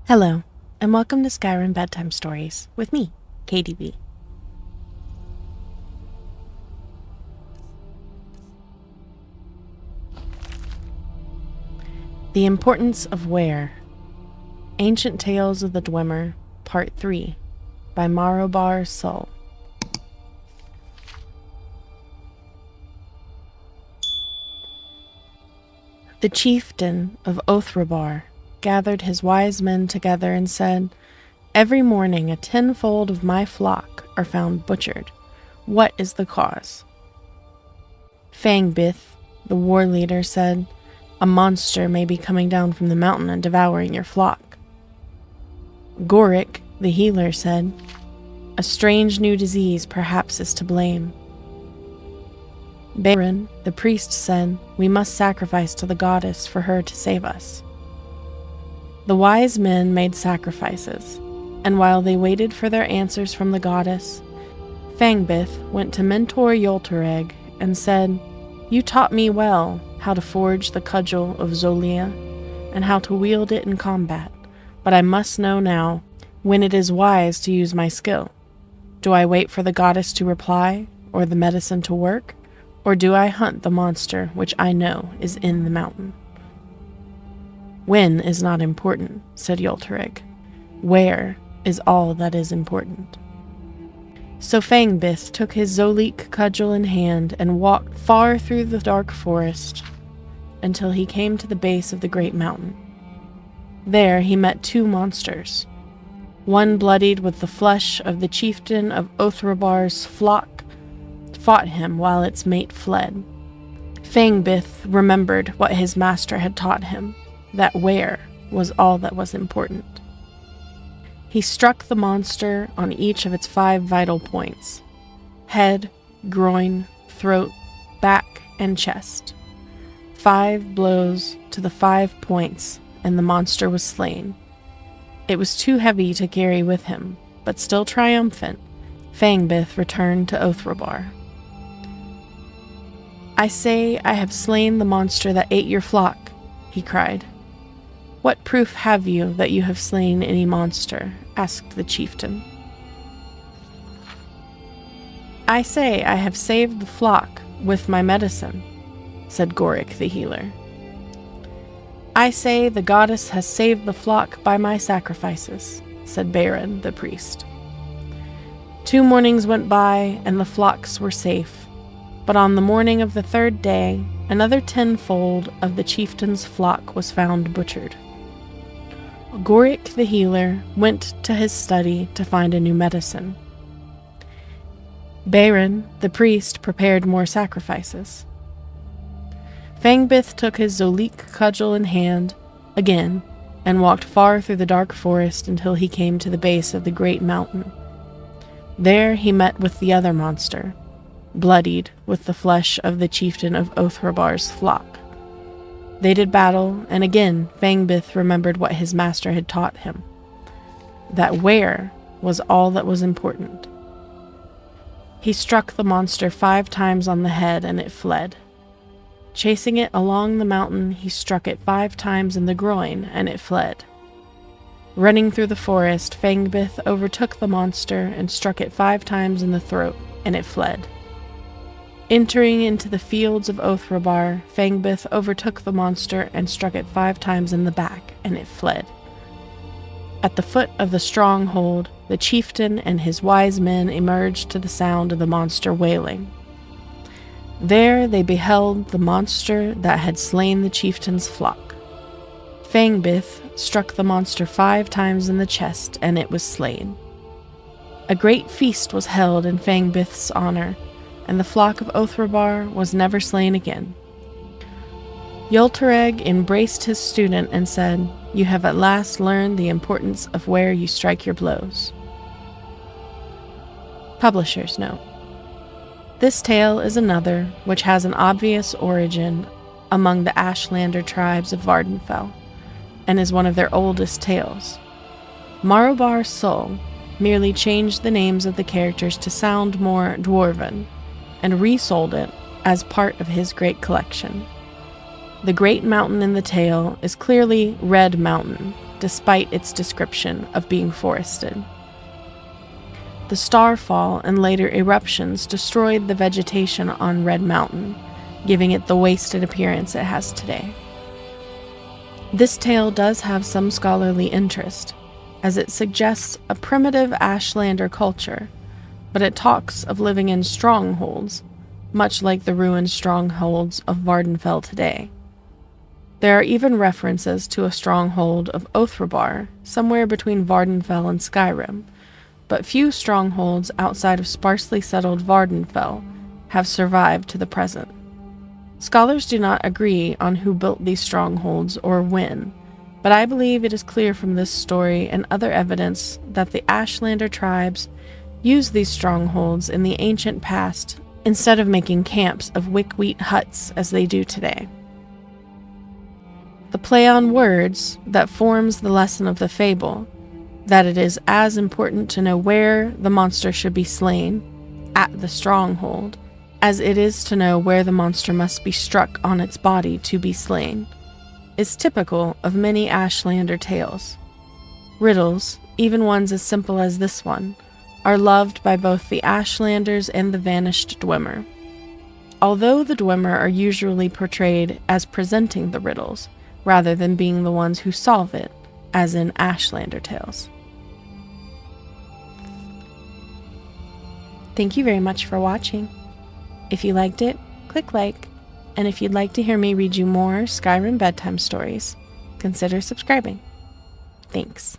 Hello, and welcome to Skyrim Bedtime Stories with me, KDB. The Importance of Where. Ancient Tales of the Dwemer, Part 3, by Marobar Sull. The chieftain of Othrabar gathered his wise men together and said, "Every morning a tenfold of my flock are found butchered. What is the cause?" Fangbith, the war leader, said, "A monster may be coming down from the mountain and devouring your flock." Gorik, the healer, said, "A strange new disease perhaps is to blame." Baron, the priest, said, "We must sacrifice to the goddess for her to save us." The wise men made sacrifices, and while they waited for their answers from the goddess, Fangbith went to mentor Yoltereg and said, "You taught me well how to forge the cudgel of Zolia and how to wield it in combat, but I must know now when it is wise to use my skill. Do I wait for the goddess to reply, or the medicine to work, or do I hunt the monster which I know is in the mountain?" "When is not important," said Yoltereg. "Where is all that is important." So Fangbith took his Zolik cudgel in hand and walked far through the dark forest until he came to the base of the great mountain. There he met two monsters. One, bloodied with the flesh of the chieftain of Othrabar's flock, fought him while its mate fled. Fangbith remembered what his master had taught him, that where was all that was important. He struck the monster on each of its 5 vital points: head, groin, throat, back, and chest. 5 blows to the 5 points, and the monster was slain. It was too heavy to carry with him, but still triumphant, Fangbith returned to Othrabar. "I say I have slain the monster that ate your flock," he cried. "What proof have you that you have slain any monster?" asked the chieftain. "I say I have saved the flock with my medicine," said Gorik the healer. "I say the goddess has saved the flock by my sacrifices," said Baron the priest. 2 mornings went by, and the flocks were safe, but on the morning of the 3rd day, another tenfold of the chieftain's flock was found butchered. Gorik the healer went to his study to find a new medicine. Baron the priest prepared more sacrifices. Fangbith took his Zolik cudgel in hand again and walked far through the dark forest until he came to the base of the great mountain. There he met with the other monster, bloodied with the flesh of the chieftain of Othrabar's flock. They did battle, and again Fangbith remembered what his master had taught him, that where was all that was important. He struck the monster 5 times on the head, and it fled. Chasing it along the mountain, he struck it 5 times in the groin, and it fled. Running through the forest, Fangbith overtook the monster and struck it 5 times in the throat, and it fled. Entering into the fields of Othrabar, Fangbith overtook the monster and struck it 5 times in the back, and it fled. At the foot of the stronghold, the chieftain and his wise men emerged to the sound of the monster wailing. There they beheld the monster that had slain the chieftain's flock. Fangbith struck the monster 5 times in the chest, and it was slain. A great feast was held in Fangbith's honor, and the flock of Othrabar was never slain again. Yoltereg embraced his student and said, "You have at last learned the importance of where you strike your blows." Publisher's note. This tale is another which has an obvious origin among the Ashlander tribes of Vardenfell, and is one of their oldest tales. Marobar Sull merely changed the names of the characters to sound more dwarven, and resold it as part of his great collection. The great mountain in the tale is clearly Red Mountain, despite its description of being forested. The starfall and later eruptions destroyed the vegetation on Red Mountain, giving it the wasted appearance it has today. This tale does have some scholarly interest, as it suggests a primitive Ashlander culture, but it talks of living in strongholds, much like the ruined strongholds of Vardenfell today. There are even references to a stronghold of Othrabar, somewhere between Vardenfell and Skyrim, but few strongholds outside of sparsely settled Vardenfell have survived to the present. Scholars do not agree on who built these strongholds or when, but I believe it is clear from this story and other evidence that the Ashlander tribes used these strongholds in the ancient past instead of making camps of wick-wheat huts as they do today. The play on words that forms the lesson of the fable, that it is as important to know where the monster should be slain, at the stronghold, as it is to know where the monster must be struck on its body to be slain, is typical of many Ashlander tales. Riddles, even ones as simple as this one, are loved by both the Ashlanders and the vanished Dwemer. Although the Dwemer are usually portrayed as presenting the riddles, rather than being the ones who solve it, as in Ashlander tales. Thank you very much for watching. If you liked it, click like, and if you'd like to hear me read you more Skyrim Bedtime Stories, consider subscribing. Thanks.